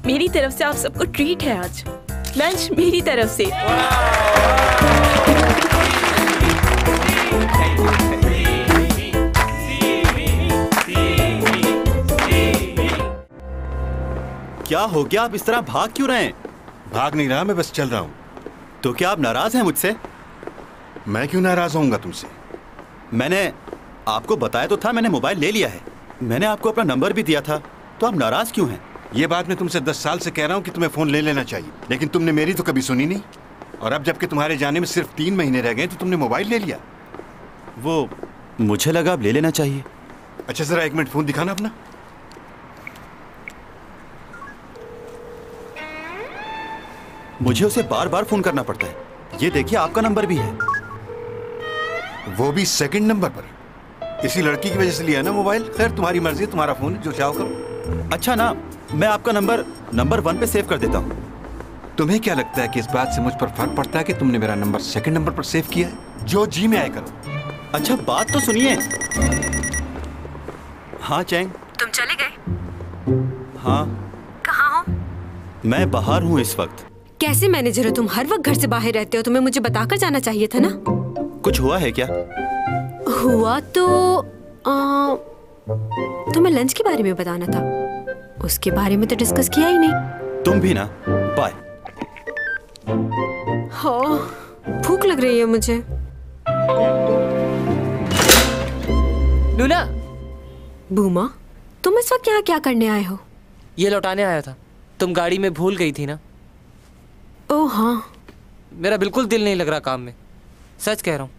मेरी तरफ से आप सबको ट्रीट है आज। लंच मेरी तरफ से। क्या हो गया? आप इस तरह भाग क्यों रहे हैं? भाग नहीं रहा, मैं बस चल रहा हूँ। तो क्या आप नाराज हैं मुझसे? मैं क्यों नाराज होऊंगा तुमसे? मैंने आपको बताया तो था, मैंने मोबाइल ले लिया है। मैंने आपको अपना नंबर भी दिया था, तो आप नाराज क्यों हैं? ये बात मैं तुमसे 10 साल से कह रहा हूँ कि तुम्हें फोन ले लेना चाहिए, लेकिन तुमने मेरी तो कभी सुनी नहीं। और अब जबकि तुम्हारे जाने में सिर्फ 3 महीने रह गए तो तुमने मोबाइल ले लिया। वो मुझे लगा अब ले लेना चाहिए। अच्छा, जरा 1 मिनट फोन दिखाना अपना। मुझे उसे बार बार फोन करना पड़ता है। ये देखिए, आपका नंबर भी है। वो भी सेकंड नंबर पर। इसी लड़की की वजह से लिया ना मोबाइल। खैर, तुम्हारी मर्जी, तुम्हारा फोन, जो चाहो करो। अच्छा ना, मैं आपका नंबर 1 पे सेव कर देता हूँ। तुम्हें क्या लगता है कि इस बात से मुझ पर फर्क पड़ता है कि तुमने मेरा नंबर सेकंड नंबर पर सेव किया है? जो जी में आए करो। अच्छा, बात तो सुनिए। हाँ चैंग, तुम चले गए? हाँ। कहाँ हो? मैं बाहर हूँ इस वक्त। कैसे मैनेजर हो तुम? हर वक्त घर से बाहर रहते हो, तुम्हें मुझे बताकर जाना चाहिए था ना। कुछ हुआ है क्या? हुआ तो तुम्हें लंच के बारे में बताना था, उसके बारे में तो डिस्कस किया ही नहीं। तुम भी ना। बाय। हाँ, भूख लग रही है मुझे। लूना। बूमा, तुम इस वक्त यहाँ क्या करने आए हो? ये लौटाने आया था। तुम गाड़ी में भूल गई थी ना। ओह हाँ। मेरा बिल्कुल दिल नहीं लग रहा काम में, सच कह रहा हूँ।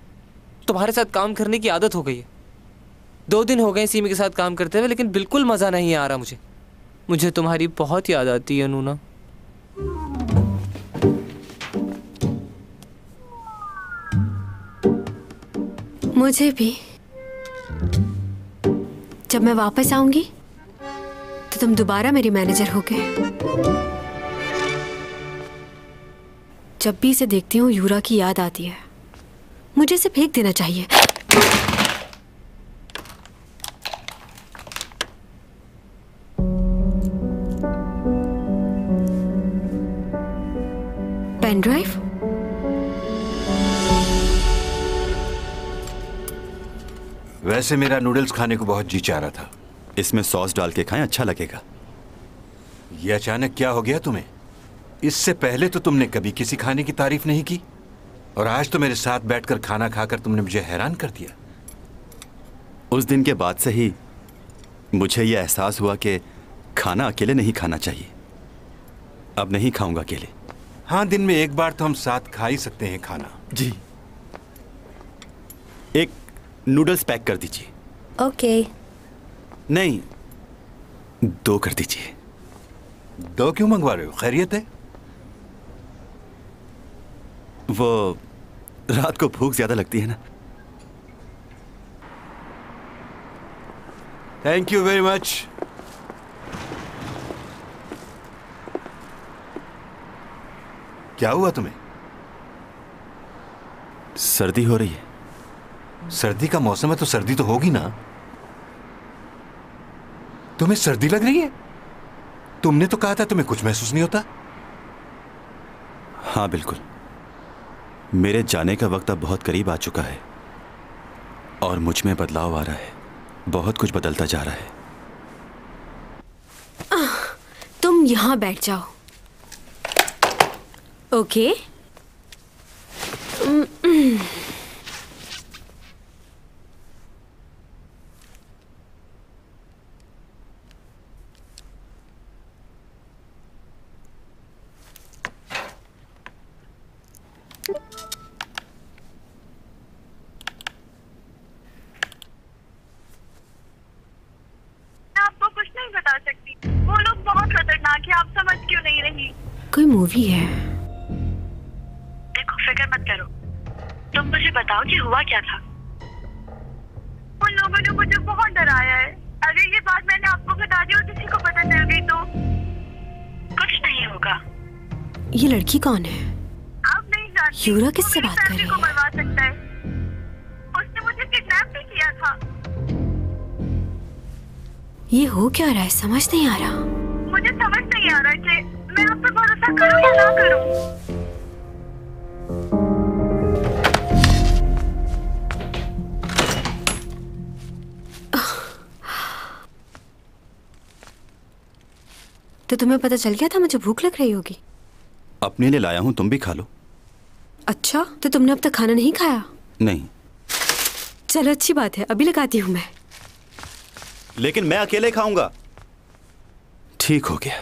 तुम्हारे साथ काम करने की आदत हो गई है। 2 दिन हो गए सीमी के साथ काम करते हुए, लेकिन बिल्कुल मज़ा नहीं आ रहा मुझे तुम्हारी बहुत याद आती है नूना। मुझे भी। जब मैं वापस आऊंगी तो तुम दोबारा मेरी मैनेजर होगे। जब भी इसे देखती हूँ यूरा की याद आती है। मुझे इसे फेंक देना चाहिए। Pen drive? वैसे मेरा नूडल्स खाने को बहुत जी चाह रहा था। इसमें सॉस डाल के खाएं, अच्छा लगेगा। ये अचानक क्या हो गया तुम्हें? इससे पहले तो तुमने कभी किसी खाने की तारीफ नहीं की, और आज तो मेरे साथ बैठकर खाना खाकर तुमने मुझे हैरान कर दिया। उस दिन के बाद से ही मुझे यह एहसास हुआ कि खाना अकेले नहीं खाना चाहिए। अब नहीं खाऊंगा अकेले। हाँ, दिन में एक बार तो हम साथ खा ही सकते हैं खाना। जी। एक नूडल्स पैक कर दीजिए। ओके। नहीं, 2 कर दीजिए। 2 क्यों मंगवा रहे हो? खैरियत है? वो रात को भूख ज्यादा लगती है ना। Thank you very much. क्या हुआ तुम्हें? सर्दी हो रही है। सर्दी का मौसम है तो सर्दी तो होगी ना। तुम्हें सर्दी लग रही है? तुमने तो कहा था तुम्हें कुछ महसूस नहीं होता। हाँ बिल्कुल। मेरे जाने का वक्त अब बहुत करीब आ चुका है और मुझ में बदलाव आ रहा है। बहुत कुछ बदलता जा रहा है। तुम यहां बैठ जाओ। ओके? कोई मूवी है? देखो, फिक्र मत करो। तुम मुझे बताओ कि हुआ क्या था। उन लोगों ने मुझे बहुत डराया है। अगर ये बात मैंने आपको बता दी और किसी को पता चल गई तो कुछ नहीं होगा। ये लड़की कौन है? आप नहीं जानती। यूरा किससे बात कर रही है? मरवा सकता है। उसने मुझे किडनैप भी किया था। ये हो क्या रहा है? समझ नहीं आ रहा। मुझे समझ नहीं आ रहा कि मैं आप पे भरोसा करूं या ना करूं। तो तुम्हें पता चल गया था मुझे भूख लग रही होगी? अपने लिए लाया हूं, तुम भी खा लो। अच्छा, तो तुमने अब तक खाना नहीं खाया? नहीं। चलो अच्छी बात है, अभी लगाती हूं मैं। लेकिन मैं अकेले खाऊंगा। ठीक हो गया।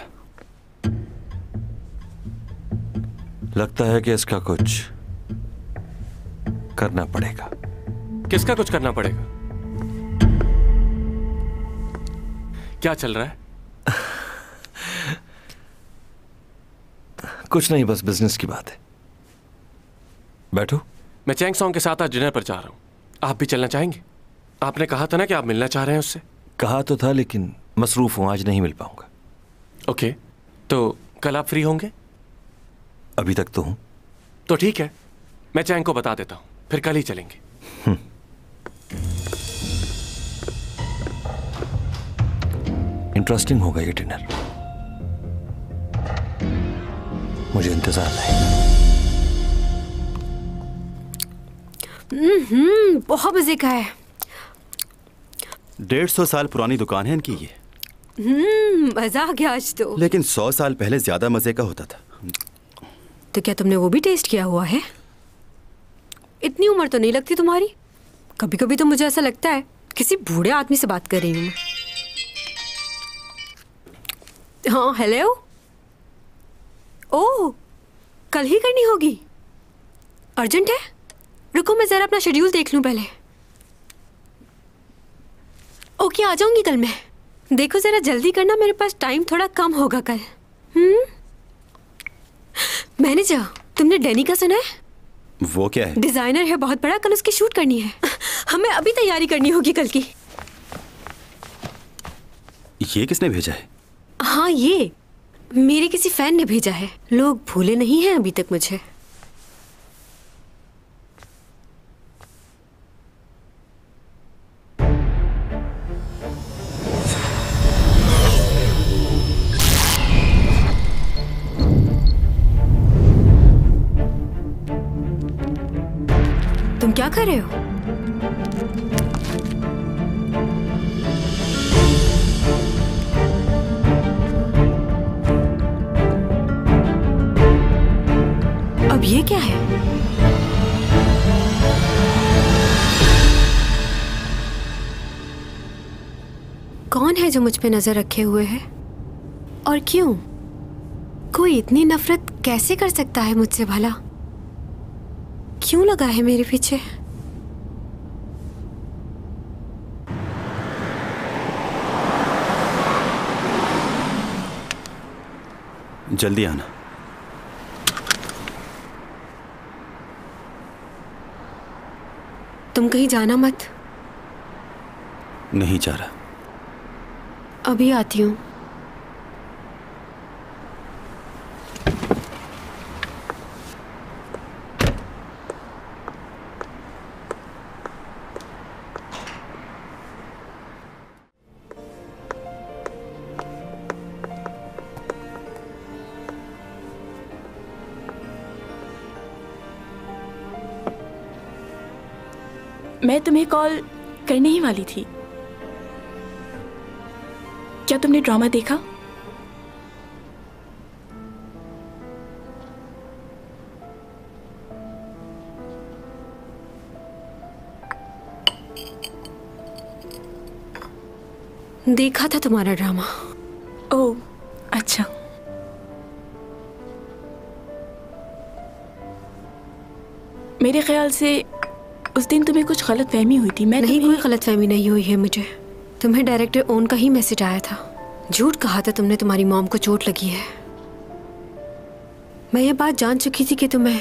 लगता है कि इसका कुछ करना पड़ेगा। किसका कुछ करना पड़ेगा? क्या चल रहा है? कुछ नहीं, बस बिजनेस की बात है। बैठो। मैं चैंग सॉन्ग के साथ आज डिनर पर जा रहा हूं। आप भी चलना चाहेंगे? आपने कहा था ना कि आप मिलना चाह रहे हैं उससे। कहा तो था, लेकिन मसरूफ हूं, आज नहीं मिल पाऊंगा। ओके, तो कल आप फ्री होंगे? अभी तक तो हूं। तो ठीक है, मैं चैंग को बता देता हूं, फिर कल ही चलेंगे। इंटरेस्टिंग होगा ये डिनर। मुझे इंतजार है। बहुत मजे का है। 150 साल पुरानी दुकान है इनकी ये। मजा आ गया आज तो। लेकिन 100 साल पहले ज्यादा मजे का होता था। तो क्या तुमने वो भी टेस्ट किया हुआ है? इतनी उम्र तो नहीं लगती तुम्हारी। कभी कभी तो मुझे ऐसा लगता है किसी बूढ़े आदमी से बात कर रही हूँ मैं। हाँ, हेलो। ओह, कल ही करनी होगी? अर्जेंट है? रुको मैं जरा अपना शेड्यूल देख लूं पहले। ओके, आ जाऊंगी कल मैं। देखो जरा जल्दी करना, मेरे पास टाइम थोड़ा कम होगा कल। मैनेजर, तुमने डैनी का सुना है? वो क्या है? डिजाइनर है बहुत बड़ा, कल उसकी शूट करनी है। हमें अभी तैयारी करनी होगी कल की। ये किसने भेजा है? हाँ, ये मेरे किसी फैन ने भेजा है। लोग भूले नहीं हैं अभी तक मुझे। कर रहे हो? अब ये क्या है? कौन है जो मुझ पे नजर रखे हुए है? और क्यों? कोई इतनी नफरत कैसे कर सकता है मुझसे भला? क्यों लगा है मेरे पीछे? जल्दी आना। तुम कहीं जाना मत। नहीं जा रहा। अभी आती हूँ। मैं तुम्हें कॉल करने ही वाली थी। क्या तुमने ड्रामा देखा? देखा था तुम्हारा ड्रामा। ओह, अच्छा। मेरे ख्याल से उस दिन तुम्हें कुछ गलतफहमी हुई थी। मैं नहीं, कोई गलतफहमी नहीं हुई है मुझे। तुम्हें डायरेक्टर ओन का ही मैसेज आया था। झूठ कहा था तुमने तुम्हारी मॉम को चोट लगी है। मैं ये बात जान चुकी थी कि तुम्हें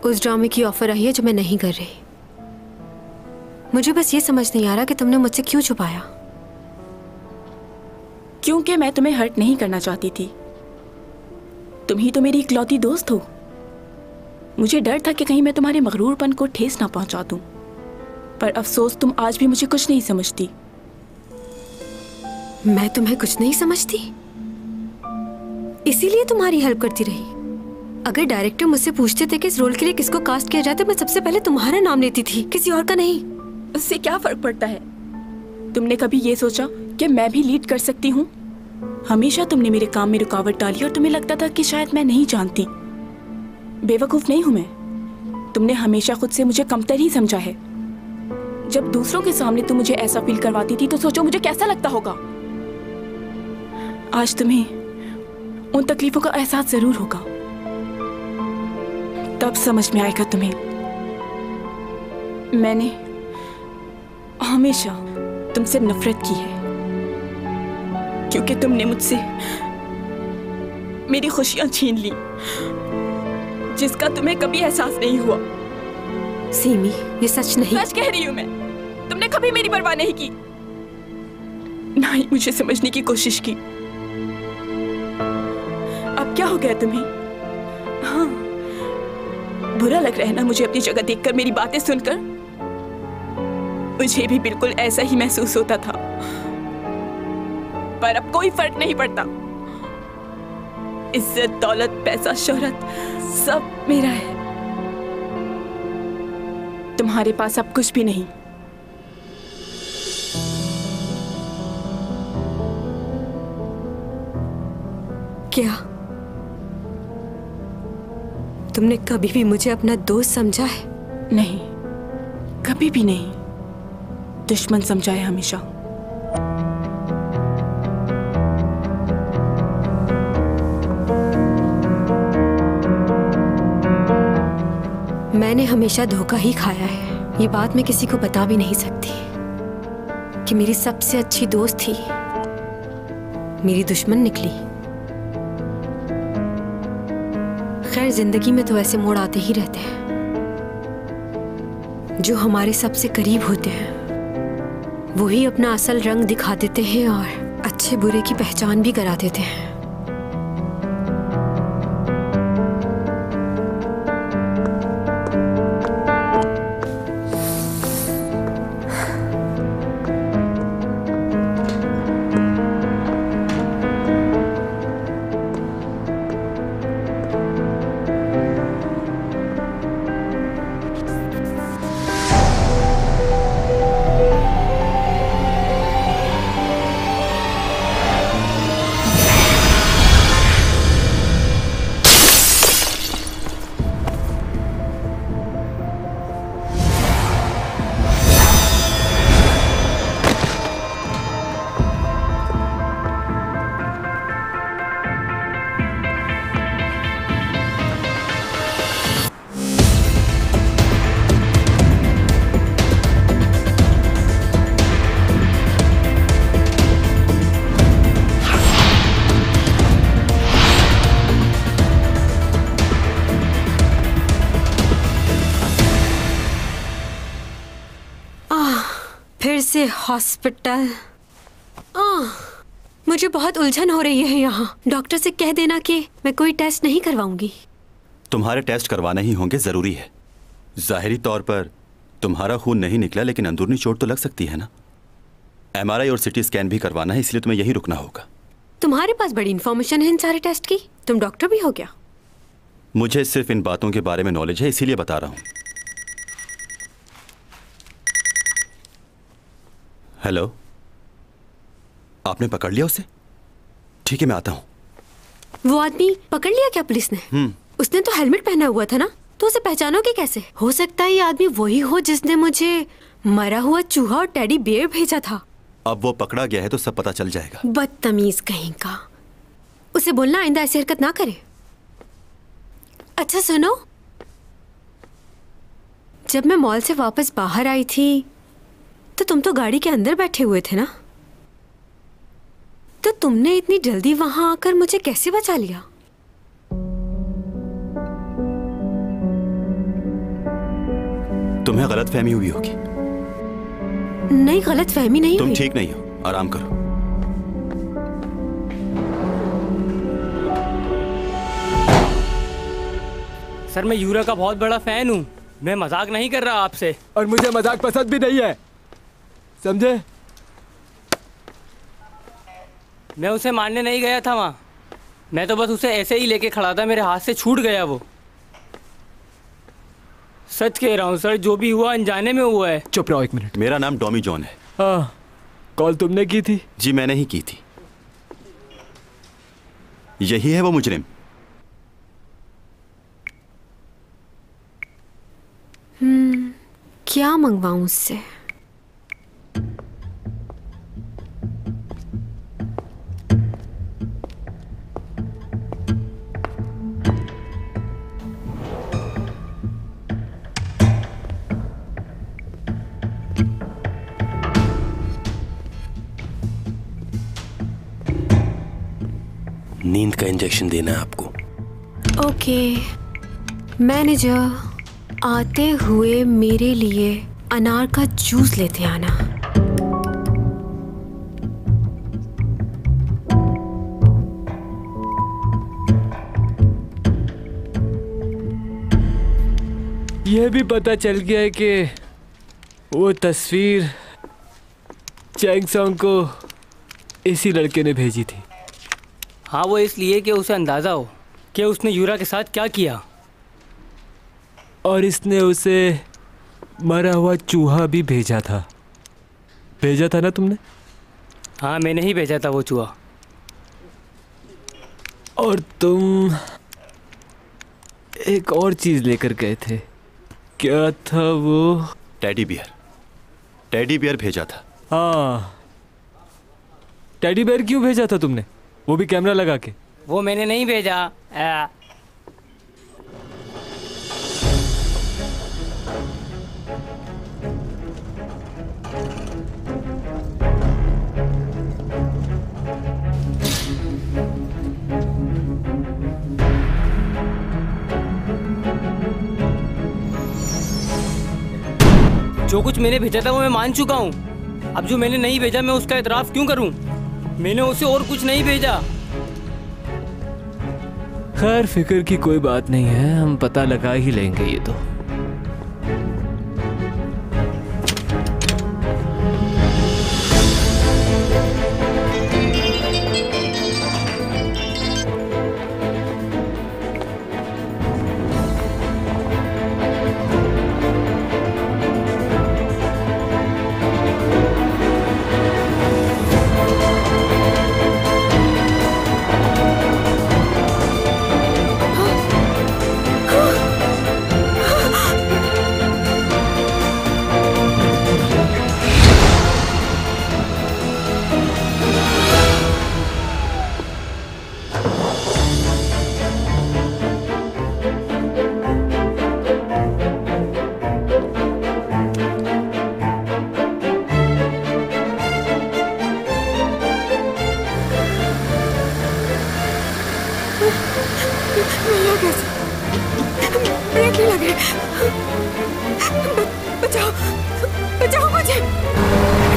उस ड्रामे की ऑफर आई है जो मैं नहीं कर रही। मुझे बस ये समझ नहीं आ रहा कि तुमने मुझसे क्यों छुपाया। क्योंकि मैं तुम्हें हर्ट नहीं करना चाहती थी। तुम ही तो मेरी इकलौती दोस्त हो। मुझे डर था कि कहीं मैं तुम्हारे मगरूरपन को ठेस ना पहुंचा दूं। पर अफसोस तुम आज भी मुझे कुछ नहीं समझती। मैं तुम्हें कुछ नहीं समझती, इसीलिए तुम्हारी हेल्प करती रही। अगर डायरेक्टर मुझसे पूछते थे कि इस रोल के लिए किसको कास्ट किया जाए तो मैं सबसे पहले तुम्हारा नाम लेती थी, किसी और का नहीं। उससे क्या फर्क पड़ता है? तुमने कभी ये सोचा कि मैं भी लीड कर सकती हूँ? हमेशा तुमने मेरे काम में रुकावट डाली और तुम्हें लगता था कि शायद मैं नहीं जानती। बेवकूफ नहीं हूं मैं। तुमने हमेशा खुद से मुझे कमतर ही समझा है। जब दूसरों के सामने तुम मुझे ऐसा फील करवाती थी तो सोचो मुझे कैसा लगता होगा। आज तुम्हें उन तकलीफों का एहसास जरूर होगा। तब समझ में आएगा तुम्हें। मैंने हमेशा तुमसे नफरत की है क्योंकि तुमने मुझसे मेरी खुशियां छीन ली जिसका तुम्हें कभी एहसास नहीं हुआ। सीमी, ये सच नहीं। सच कह रही हूं मैं। तुमने कभी मेरी परवाह नहीं की, ना ही मुझे समझने की कोशिश की। अब क्या हो गया तुम्हें? हाँ, बुरा लग रहा है ना मुझे अपनी जगह देखकर, मेरी बातें सुनकर? मुझे भी बिल्कुल ऐसा ही महसूस होता था, पर अब कोई फर्क नहीं पड़ता। इज्जत, दौलत, पैसा, शोहरत सब मेरा है। तुम्हारे पास अब कुछ भी नहीं। क्या तुमने कभी भी मुझे अपना दोस्त समझा है? नहीं, कभी भी नहीं। दुश्मन समझा है हमेशा। मैंने हमेशा धोखा ही खाया है। ये बात मैं किसी को बता भी नहीं सकती कि मेरी सबसे अच्छी दोस्त थी, मेरी दुश्मन निकली। खैर, जिंदगी में तो ऐसे मोड़ आते ही रहते हैं। जो हमारे सबसे करीब होते हैं वही अपना असल रंग दिखा देते हैं और अच्छे बुरे की पहचान भी करा देते हैं। फिर से हॉस्पिटल। मुझे बहुत उलझन हो रही है यहाँ। डॉक्टर से कह देना कि मैं कोई टेस्ट नहीं करवाऊंगी। तुम्हारे टेस्ट करवाना ही होंगे, जरूरी है। जाहिरी तौर पर तुम्हारा खून नहीं निकला, लेकिन अंदरूनी चोट तो लग सकती है ना। MRI और CT स्कैन भी करवाना है, इसलिए तुम्हें यहीं रुकना होगा। तुम्हारे पास बड़ी इन्फॉर्मेशन है इन सारे टेस्ट की। तुम डॉक्टर भी हो क्या? मुझे सिर्फ इन बातों के बारे में नॉलेज है, इसीलिए बता रहा हूं। हेलो, आपने पकड़ लिया उसे? ठीक है, मैं आता हूं। वो आदमी पकड़ लिया क्या पुलिस ने? उसने तो हेलमेट पहना हुआ था ना, तो उसे पहचानोगे कैसे? हो सकता है ये आदमी वही हो जिसने मुझे मरा हुआ चूहा और टेडी बियर भेजा था। अब वो पकड़ा गया है तो सब पता चल जाएगा। बदतमीज कहीं का। उसे बोलना आइंदा ऐसी हरकत ना करे। अच्छा सुनो, जब मैं मॉल से वापस बाहर आई थी तो तुम तो गाड़ी के अंदर बैठे हुए थे ना, तो तुमने इतनी जल्दी वहां आकर मुझे कैसे बचा लिया? तुम्हें गलतफहमी हुई होगी। नहीं, गलतफहमी नहीं तुम हुई। ठीक नहीं हो, आराम करो। सर, मैं यूरा का बहुत बड़ा फैन हूँ। मैं मजाक नहीं कर रहा आपसे। और मुझे मजाक पसंद भी नहीं है, समझे? मैं उसे मारने नहीं गया था वहाँ। मैं तो बस उसे ऐसे ही लेके खड़ा था, मेरे हाथ से छूट गया वो। सच कह रहा हूँ सर, जो भी हुआ अनजाने में हुआ है। चुप रहो एक मिनट। मेरा नाम टॉमी जॉन है। हाँ, कॉल तुमने की थी? जी मैंने ही की थी। यही है वो मुजरिम। क्या मंगवाऊं उससे? नींद का इंजेक्शन देना है आपको। ओके मैनेजर, आते हुए मेरे लिए अनार का जूस लेते आना। यह भी पता चल गया है कि वो तस्वीर चैंग सॉन्ग को इसी लड़के ने भेजी थी। हाँ, वो इसलिए कि उसे अंदाजा हो कि उसने यूरा के साथ क्या किया। और इसने उसे मरा हुआ चूहा भी भेजा था। भेजा था ना तुमने? हाँ, मैंने ही भेजा था वो चूहा। और तुम एक और चीज लेकर गए थे। क्या था वो? Teddy bear. टेडी बियर भेजा था। हाँ, टेडी बियर क्यों भेजा था तुमने? वो भी कैमरा लगा के? वो मैंने नहीं भेजा। जो कुछ मैंने भेजा था वो मैं मान चुका हूँ। अब जो मैंने नहीं भेजा मैं उसका एतराफ क्यों करूँ? मैंने उसे और कुछ नहीं भेजा। खैर, फिक्र की कोई बात नहीं है, हम पता लगा ही लेंगे ये तो। ब्रेक नहीं लगे। बचाओ, बचाओ मुझे।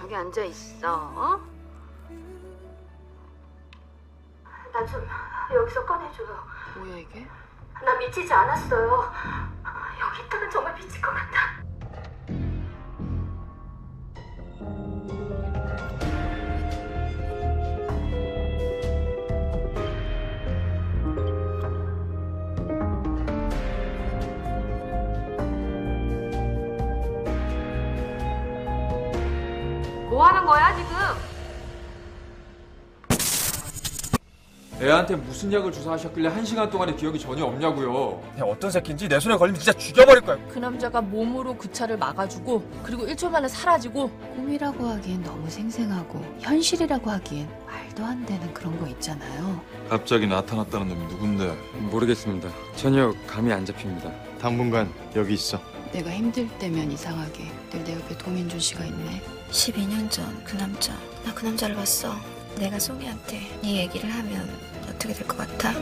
여기 앉아 있어. 나 좀 여기서 꺼내줘요. 뭐야 이게? 나 미치지 않았어요. 여기 있다간 정말 미칠 것 같아. 뭐 하는 거야 지금? 애한테 무슨 약을 주사하셨길래 1시간 동안에 기억이 전혀 없냐고요. 그냥 어떤 새끼인지 내 손에 걸리면 진짜 죽여버릴 거야. 그 남자가 몸으로 그 차를 막아주고 그리고 1초 만에 사라지고. 꿈이라고 하기엔 너무 생생하고 현실이라고 하기엔 말도 안 되는 그런 거 있잖아요. 갑자기 나타났다는 놈이 누군데? 모르겠습니다. 전혀 감이 안 잡힙니다. 당분간 여기 있어. 내가 힘들 때면 이상하게 늘 내 옆에 도민준 씨가 있네. 12년 전 그 남자, 나 그 남자를 봤어. 내가 송이한테 이 얘기를 하면 어떻게 될 것 같아?